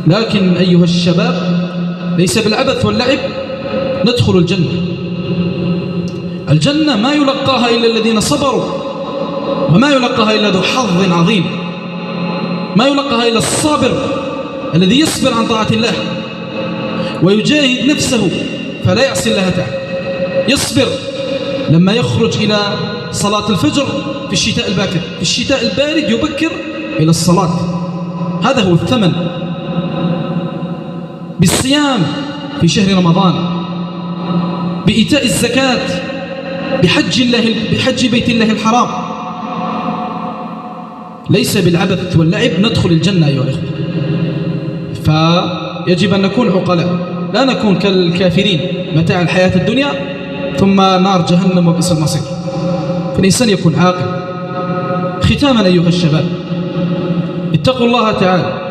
لكن أيها الشباب ليس بالعبث واللعب ندخل الجنة. الجنة ما يلقاها إلا الذين صبروا، وما يلقاها إلا ذو حظ عظيم، ما يلقاها إلا الصابر الذي يصبر عن طاعة الله ويجاهد نفسه فلا يعصي الله تعالى. يصبر لما يخرج إلى صلاة الفجر في الشتاء الباكر، في الشتاء البارد يبكر إلى الصلاة، هذا هو الثمن. بالصيام في شهر رمضان، بإيتاء الزكاة، بحج بيت الله الحرام. ليس بالعبث واللعب ندخل الجنة أيها الأخوة. فيجب أن نكون عقلاء، لا نكون كالكافرين متاع الحياة الدنيا ثم نار جهنم وبئس المصير. فالإنسان يكون عاقل. ختاما أيها الشباب، اتقوا الله تعالى